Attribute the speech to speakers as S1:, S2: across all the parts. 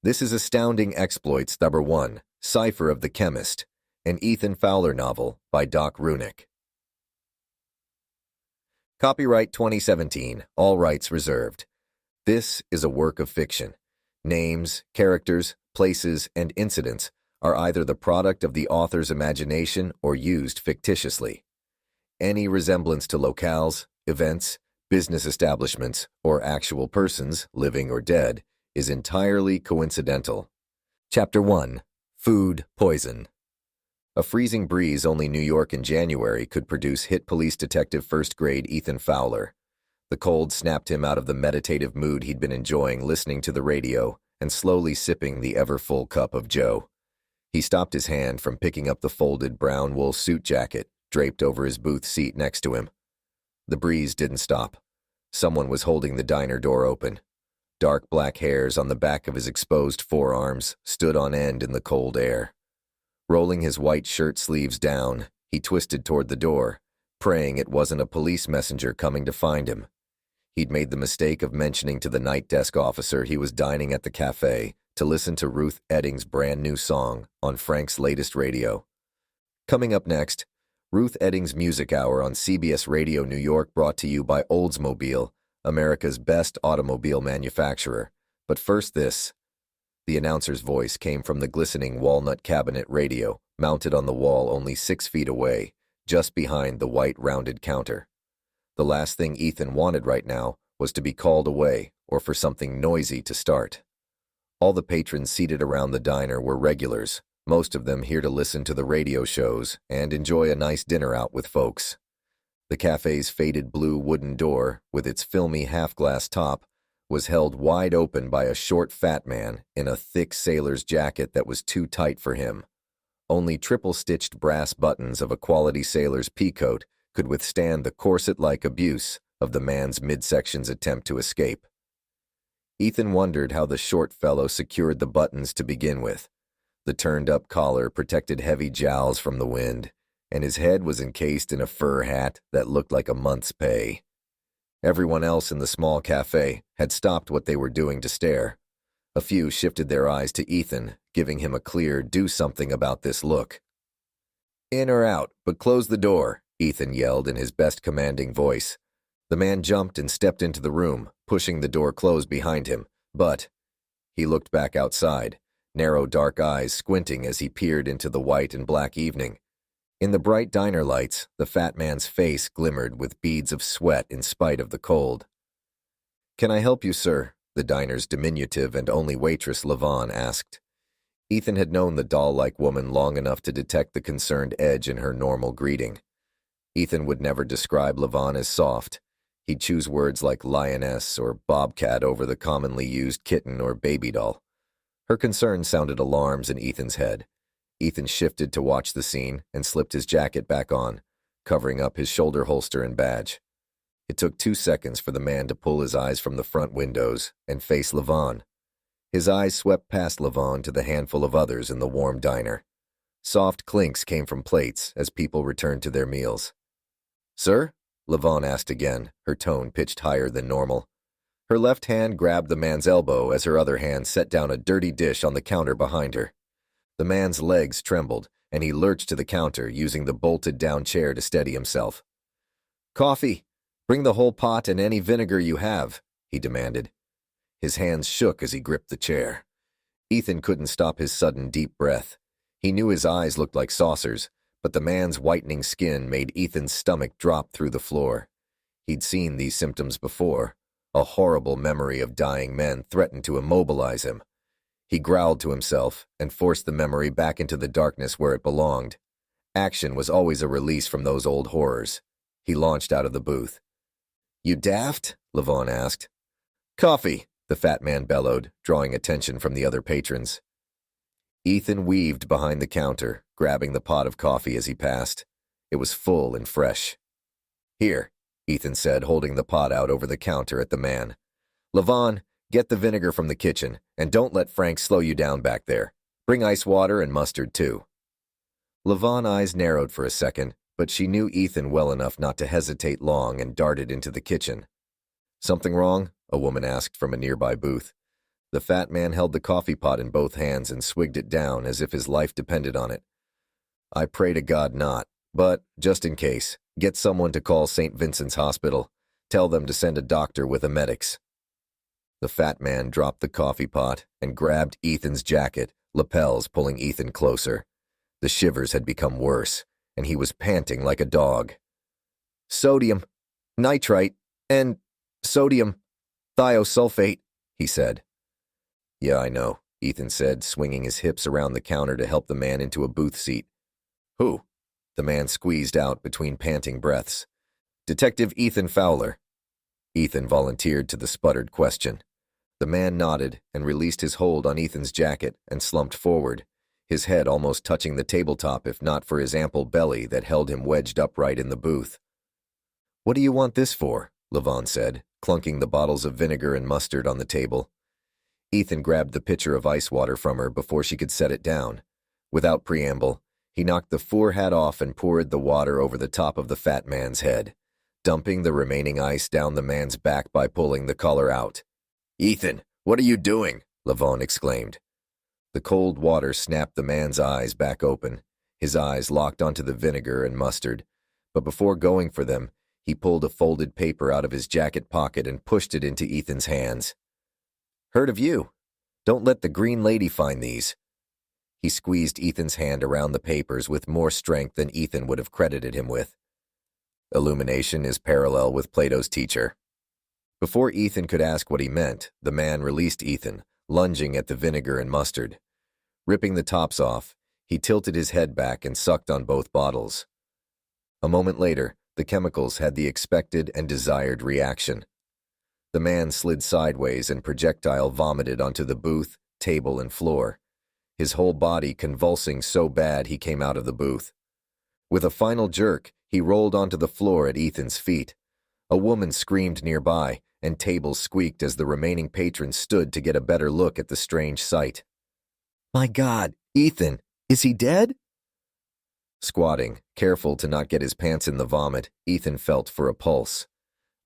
S1: This is Astounding Exploits number 1, Cipher of the Chemist, an Ethan Fowler novel by Doc Runick. Copyright 2017, all rights reserved. This is a work of fiction. Names, characters, places, and incidents are either the product of the author's imagination or used fictitiously. Any resemblance to locales, events, business establishments, or actual persons, living or dead, is entirely coincidental. Chapter 1. Food Poison. A freezing breeze only New York in January could produce hit police detective first-grade Ethan Fowler. The cold snapped him out of the meditative mood he'd been enjoying listening to the radio and slowly sipping the ever-full cup of Joe. He stopped his hand from picking up the folded brown wool suit jacket draped over his booth seat next to him. The breeze didn't stop. Someone was holding the diner door open. Dark black hairs on the back of his exposed forearms stood on end in the cold air. Rolling his white shirt sleeves down, he twisted toward the door, praying it wasn't a police messenger coming to find him. He'd made the mistake of mentioning to the night desk officer he was dining at the cafe to listen to Ruth Edding's brand new song on Frank's latest radio. Coming up next, Ruth Edding's Music Hour on CBS Radio New York, brought to you by Oldsmobile, America's best automobile manufacturer. But first this. The announcer's voice came from the glistening walnut cabinet radio, mounted on the wall only 6 feet away, just behind the white rounded counter. The last thing Ethan wanted right now was to be called away or for something noisy to start. All the patrons seated around the diner were regulars, most of them here to listen to the radio shows and enjoy a nice dinner out with folks. The cafe's faded blue wooden door, with its filmy half-glass top, was held wide open by a short fat man in a thick sailor's jacket that was too tight for him. Only triple-stitched brass buttons of a quality sailor's peacoat could withstand the corset-like abuse of the man's midsection's attempt to escape. Ethan wondered how the short fellow secured the buttons to begin with. The turned-up collar protected heavy jowls from the wind, and his head was encased in a fur hat that looked like a month's pay. Everyone else in the small cafe had stopped what they were doing to stare. A few shifted their eyes to Ethan, giving him a clear "do something about this" look. "In or out, but close the door," Ethan yelled in his best commanding voice. The man jumped and stepped into the room, pushing the door closed behind him, but he looked back outside, narrow dark eyes squinting as he peered into the white and black evening. In the bright diner lights, the fat man's face glimmered with beads of sweat in spite of the cold. "Can I help you, sir?" the diner's diminutive and only waitress, Levon, asked. Ethan had known the doll-like woman long enough to detect the concerned edge in her normal greeting. Ethan would never describe Levon as soft. He'd choose words like lioness or bobcat over the commonly used kitten or baby doll. Her concern sounded alarms in Ethan's head. Ethan shifted to watch the scene and slipped his jacket back on, covering up his shoulder holster and badge. It took 2 seconds for the man to pull his eyes from the front windows and face Levon. His eyes swept past Levon to the handful of others in the warm diner. Soft clinks came from plates as people returned to their meals. "Sir?" Levon asked again, her tone pitched higher than normal. Her left hand grabbed the man's elbow as her other hand set down a dirty dish on the counter behind her. The man's legs trembled, and he lurched to the counter, using the bolted-down chair to steady himself. "Coffee! Bring the whole pot and any vinegar you have," he demanded. His hands shook as he gripped the chair. Ethan couldn't stop his sudden deep breath. He knew his eyes looked like saucers, but the man's whitening skin made Ethan's stomach drop through the floor. He'd seen these symptoms before. A horrible memory of dying men threatened to immobilize him. He growled to himself and forced the memory back into the darkness where it belonged. Action was always a release from those old horrors. He launched out of the booth. "You daft?" Levon asked. "Coffee," the fat man bellowed, drawing attention from the other patrons. Ethan weaved behind the counter, grabbing the pot of coffee as he passed. It was full and fresh. "Here," Ethan said, holding the pot out over the counter at the man. "Levon, get the vinegar from the kitchen, and don't let Frank slow you down back there. Bring ice water and mustard, too." Levon's eyes narrowed for a second, but she knew Ethan well enough not to hesitate long and darted into the kitchen. "Something wrong?" a woman asked from a nearby booth. The fat man held the coffee pot in both hands and swigged it down as if his life depended on it. I pray to God not, but, just in case, get someone to call St. Vincent's Hospital. Tell them to send a doctor with a medics. The fat man dropped the coffee pot and grabbed Ethan's jacket, lapels pulling Ethan closer. The shivers had become worse, and he was panting like a dog. Sodium, nitrite, and sodium thiosulfate, he said. Yeah, I know, Ethan said, swinging his hips around the counter to help the man into a booth seat. Who? The man squeezed out between panting breaths. Detective Ethan Fowler. Ethan volunteered to the sputtered question. The man nodded and released his hold on Ethan's jacket and slumped forward, his head almost touching the tabletop if not for his ample belly that held him wedged upright in the booth. What do you want this for? Levon said, clunking the bottles of vinegar and mustard on the table. Ethan grabbed the pitcher of ice water from her before she could set it down. Without preamble, he knocked the four hat off and poured the water over the top of the fat man's head, dumping the remaining ice down the man's back by pulling the collar out. Ethan, what are you doing? Levon exclaimed. The cold water snapped the man's eyes back open. His eyes locked onto the vinegar and mustard, but before going for them, he pulled a folded paper out of his jacket pocket and pushed it into Ethan's hands. Heard of you. Don't let the green lady find these. He squeezed Ethan's hand around the papers with more strength than Ethan would have credited him with. Illumination is parallel with Plato's teacher. Before Ethan could ask what he meant, the man released Ethan, lunging at the vinegar and mustard. Ripping the tops off, he tilted his head back and sucked on both bottles. A moment later, the chemicals had the expected and desired reaction. The man slid sideways and projectile vomited onto the booth, table, and floor, his whole body convulsing so bad he came out of the booth. With a final jerk, he rolled onto the floor at Ethan's feet. A woman screamed nearby, and tables squeaked as the remaining patrons stood to get a better look at the strange sight. My God, Ethan, is he dead? Squatting, careful to not get his pants in the vomit, Ethan felt for a pulse.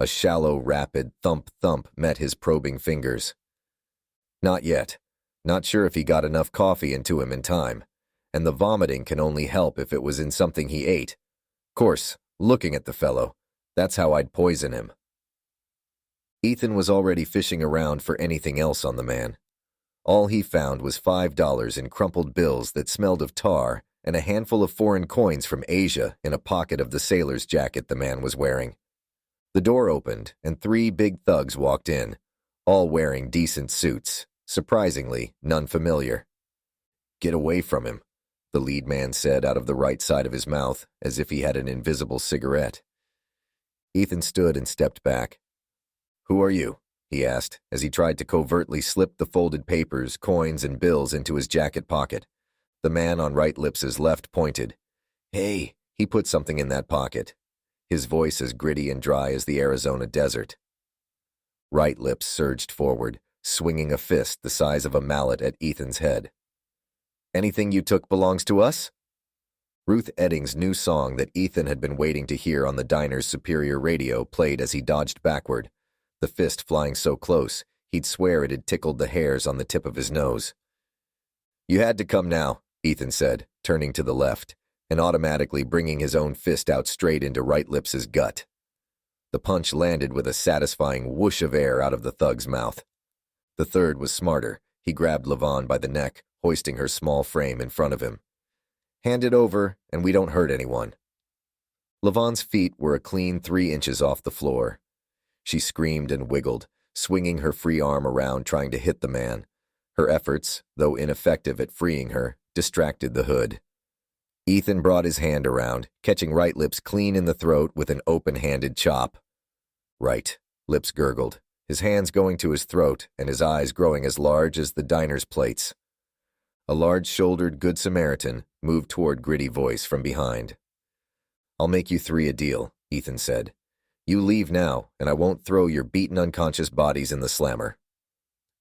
S1: A shallow, rapid thump-thump met his probing fingers. Not yet. Not sure if he got enough coffee into him in time, and the vomiting can only help if it was in something he ate. Course, looking at the fellow, that's how I'd poison him. Ethan was already fishing around for anything else on the man. All he found was $5 in crumpled bills that smelled of tar and a handful of foreign coins from Asia in a pocket of the sailor's jacket the man was wearing. The door opened, and 3 big thugs walked in, all wearing decent suits, surprisingly none familiar. Get away from him, the lead man said out of the right side of his mouth, as if he had an invisible cigarette. Ethan stood and stepped back. Who are you? He asked, as he tried to covertly slip the folded papers, coins, and bills into his jacket pocket. The man on Right Lips's left pointed. Hey, he put something in that pocket. His voice as gritty and dry as the Arizona desert. Right Lips surged forward, swinging a fist the size of a mallet at Ethan's head. Anything you took belongs to us? Ruth Edding's new song that Ethan had been waiting to hear on the diner's superior radio played as he dodged backward, the fist flying so close he'd swear it had tickled the hairs on the tip of his nose. You had to come now, Ethan said, turning to the left, and automatically bringing his own fist out straight into Right Lips's gut. The punch landed with a satisfying whoosh of air out of the thug's mouth. The third was smarter. He grabbed Levon by the neck, hoisting her small frame in front of him. Hand it over, and we don't hurt anyone. Levon's feet were a clean 3 inches off the floor. She screamed and wiggled, swinging her free arm around trying to hit the man. Her efforts, though ineffective at freeing her, distracted the hood. Ethan brought his hand around, catching Right Lips clean in the throat with an open-handed chop. Right, Lips gurgled, his hands going to his throat and his eyes growing as large as the diner's plates. A large-shouldered Good Samaritan moved toward Gritty Voice from behind. I'll make you 3 a deal, Ethan said. You leave now, and I won't throw your beaten unconscious bodies in the slammer.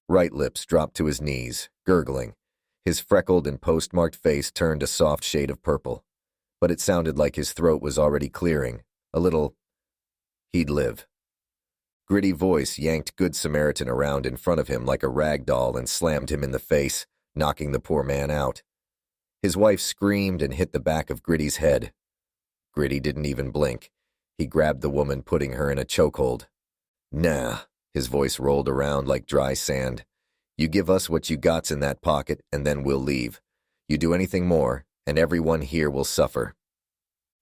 S1: Right Lips dropped to his knees, gurgling. His freckled and postmarked face turned a soft shade of purple, but it sounded like his throat was already clearing, a little. He'd live. Gritty voice yanked Good Samaritan around in front of him like a rag doll and slammed him in the face, knocking the poor man out. His wife screamed and hit the back of Gritty's head. Gritty didn't even blink. He grabbed the woman, putting her in a chokehold. Nah, his voice rolled around like dry sand. You give us what you got's in that pocket, and then we'll leave. You do anything more, and everyone here will suffer.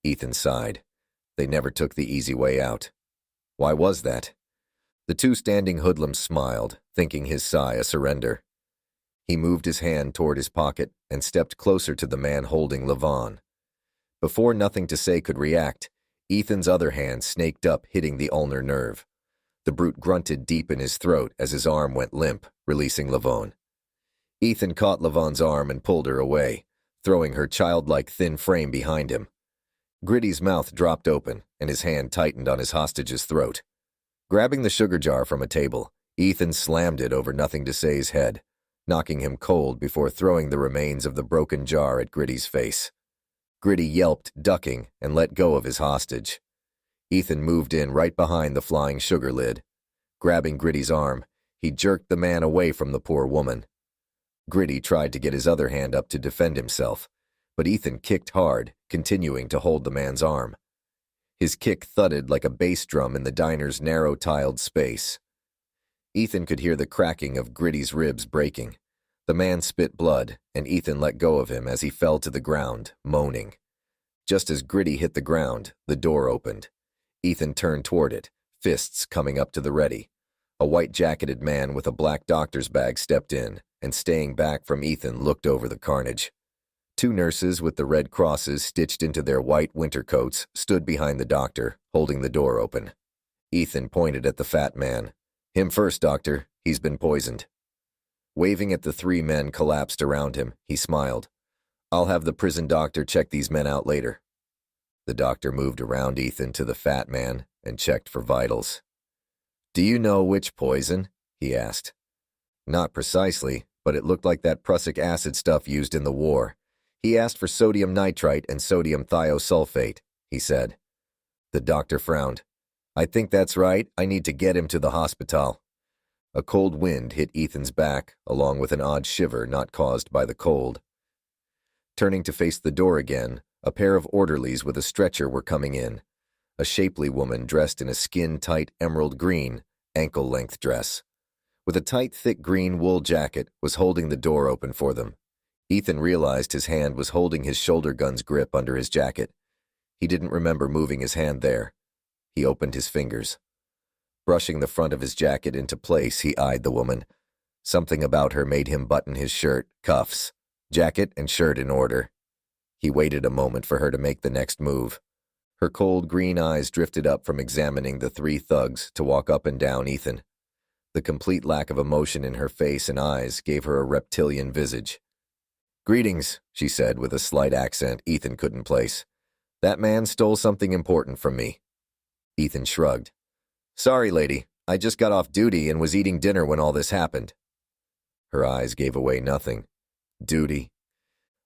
S1: Ethan sighed. They never took the easy way out. Why was that? The two standing hoodlums smiled, thinking his sigh a surrender. He moved his hand toward his pocket and stepped closer to the man holding Levon. Before Nothing to Say could react, Ethan's other hand snaked up, hitting the ulnar nerve. The brute grunted deep in his throat as his arm went limp, releasing Levon. Ethan caught Levon's arm and pulled her away, throwing her childlike thin frame behind him. Gritty's mouth dropped open, and his hand tightened on his hostage's throat. Grabbing the sugar jar from a table, Ethan slammed it over Nothing to Say's head, knocking him cold before throwing the remains of the broken jar at Gritty's face. Gritty yelped, ducking, and let go of his hostage. Ethan moved in right behind the flying sugar lid. Grabbing Gritty's arm, he jerked the man away from the poor woman. Gritty tried to get his other hand up to defend himself, but Ethan kicked hard, continuing to hold the man's arm. His kick thudded like a bass drum in the diner's narrow-tiled space. Ethan could hear the cracking of Gritty's ribs breaking. The man spit blood, and Ethan let go of him as he fell to the ground, moaning. Just as Gritty hit the ground, the door opened. Ethan turned toward it, fists coming up to the ready. A white-jacketed man with a black doctor's bag stepped in, and staying back from Ethan looked over the carnage. Two nurses with the red crosses stitched into their white winter coats stood behind the doctor, holding the door open. Ethan pointed at the fat man. Him first, doctor. He's been poisoned. Waving at the three men collapsed around him, he smiled. I'll have the prison doctor check these men out later. The doctor moved around Ethan to the fat man and checked for vitals. Do you know which poison? He asked. Not precisely, but it looked like that prussic acid stuff used in the war. He asked for sodium nitrite and sodium thiosulfate, he said. The doctor frowned. I think that's right. I need to get him to the hospital. A cold wind hit Ethan's back, along with an odd shiver not caused by the cold. Turning to face the door again, a pair of orderlies with a stretcher were coming in. A shapely woman dressed in a skin-tight emerald green, ankle-length dress. With a tight, thick green wool jacket, was holding the door open for them. Ethan realized his hand was holding his shoulder gun's grip under his jacket. He didn't remember moving his hand there. He opened his fingers. Brushing the front of his jacket into place, he eyed the woman. Something about her made him button his shirt, cuffs, jacket and shirt in order. He waited a moment for her to make the next move. Her cold green eyes drifted up from examining the three thugs to walk up and down Ethan. The complete lack of emotion in her face and eyes gave her a reptilian visage. Greetings, she said with a slight accent Ethan couldn't place. That man stole something important from me. Ethan shrugged. Sorry, lady. I just got off duty and was eating dinner when all this happened. Her eyes gave away nothing. Duty.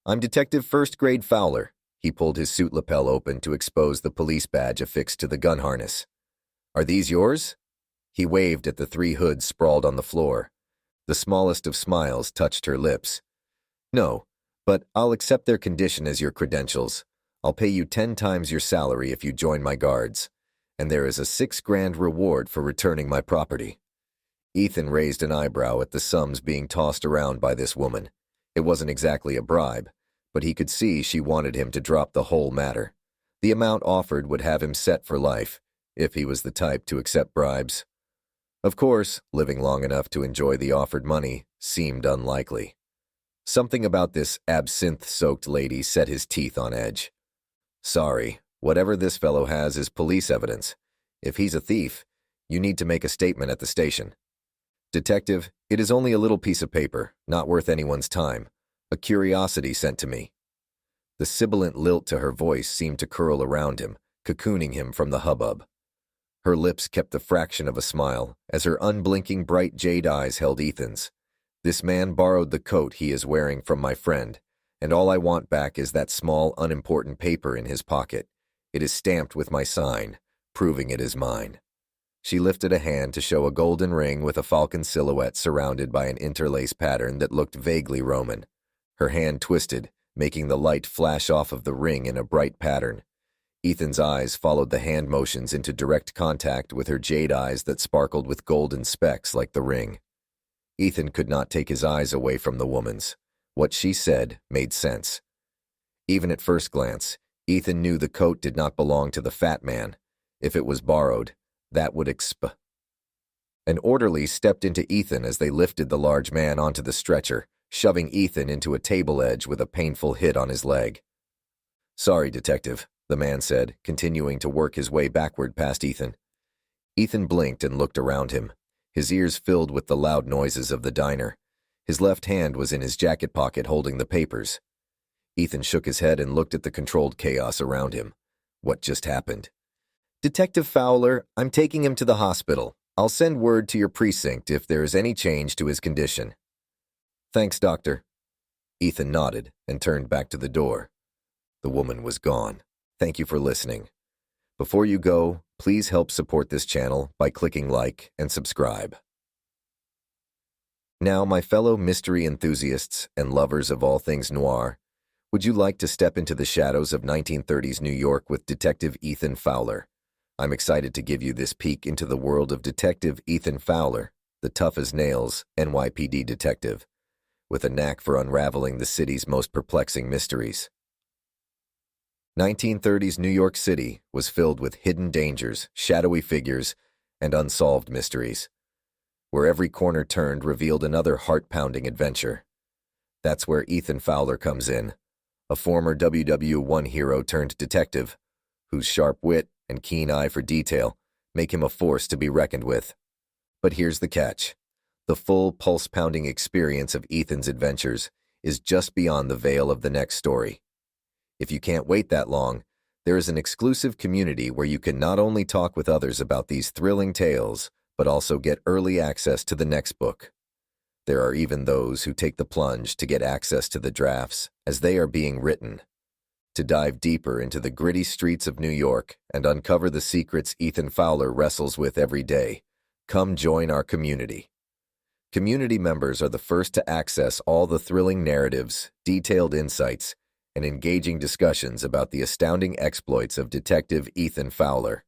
S1: I'm Detective First Grade Fowler. He pulled his suit lapel open to expose the police badge affixed to the gun harness. Are these yours? He waved at the three hoods sprawled on the floor. The smallest of smiles touched her lips. No, but I'll accept their condition as your credentials. I'll pay you 10 times your salary if you join my guards. And there is a $6,000 reward for returning my property. Ethan raised an eyebrow at the sums being tossed around by this woman. It wasn't exactly a bribe, but he could see she wanted him to drop the whole matter. The amount offered would have him set for life, if he was the type to accept bribes. Of course, living long enough to enjoy the offered money seemed unlikely. Something about this absinthe-soaked lady set his teeth on edge. Sorry. Whatever this fellow has is police evidence. If he's a thief, you need to make a statement at the station. Detective, it is only a little piece of paper, not worth anyone's time. A curiosity sent to me. The sibilant lilt to her voice seemed to curl around him, cocooning him from the hubbub. Her lips kept the fraction of a smile, as her unblinking bright jade eyes held Ethan's. This man borrowed the coat he is wearing from my friend, and all I want back is that small, unimportant paper in his pocket. It is stamped with my sign, proving it is mine. She lifted a hand to show a golden ring with a falcon silhouette surrounded by an interlace pattern that looked vaguely Roman. Her hand twisted, making the light flash off of the ring in a bright pattern. Ethan's eyes followed the hand motions into direct contact with her jade eyes that sparkled with golden specks like the ring. Ethan could not take his eyes away from the woman's. What she said made sense. Even at first glance, Ethan knew the coat did not belong to the fat man. If it was borrowed, that would exp. An orderly stepped into Ethan as they lifted the large man onto the stretcher, shoving Ethan into a table edge with a painful hit on his leg. "Sorry, Detective," the man said, continuing to work his way backward past Ethan. Ethan blinked and looked around him, his ears filled with the loud noises of the diner. His left hand was in his jacket pocket holding the papers. Ethan shook his head and looked at the controlled chaos around him. What just happened? "Detective Fowler, I'm taking him to the hospital. I'll send word to your precinct if there is any change to his condition." "Thanks, Doctor." Ethan nodded and turned back to the door. The woman was gone. Thank you for listening. Before you go, please help support this channel by clicking like and subscribe. Now, my fellow mystery enthusiasts and lovers of all things noir, would you like to step into the shadows of 1930s New York with Detective Ethan Fowler? I'm excited to give you this peek into the world of Detective Ethan Fowler, the tough-as-nails NYPD detective, with a knack for unraveling the city's most perplexing mysteries. 1930s New York City was filled with hidden dangers, shadowy figures, and unsolved mysteries. Where every corner turned revealed another heart-pounding adventure. That's where Ethan Fowler comes in, a former WW1 hero turned detective, whose sharp wit and keen eye for detail make him a force to be reckoned with. But here's the catch. The full pulse-pounding experience of Ethan's adventures is just beyond the veil of the next story. If you can't wait that long, there is an exclusive community where you can not only talk with others about these thrilling tales, but also get early access to the next book. There are even those who take the plunge to get access to the drafts as they are being written. To dive deeper into the gritty streets of New York and uncover the secrets Ethan Fowler wrestles with every day, come join our community. Community members are the first to access all the thrilling narratives, detailed insights, and engaging discussions about the astounding exploits of Detective Ethan Fowler.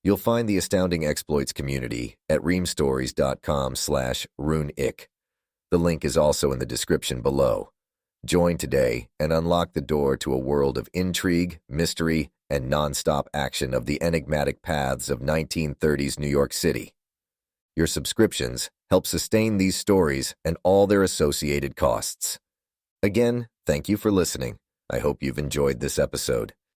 S1: You'll find the Astounding Exploits community at reamstories.com/runeick. The link is also in the description below. Join today and unlock the door to a world of intrigue, mystery, and non-stop action of the enigmatic paths of 1930s New York City. Your subscriptions help sustain these stories and all their associated costs. Again, thank you for listening. I hope you've enjoyed this episode.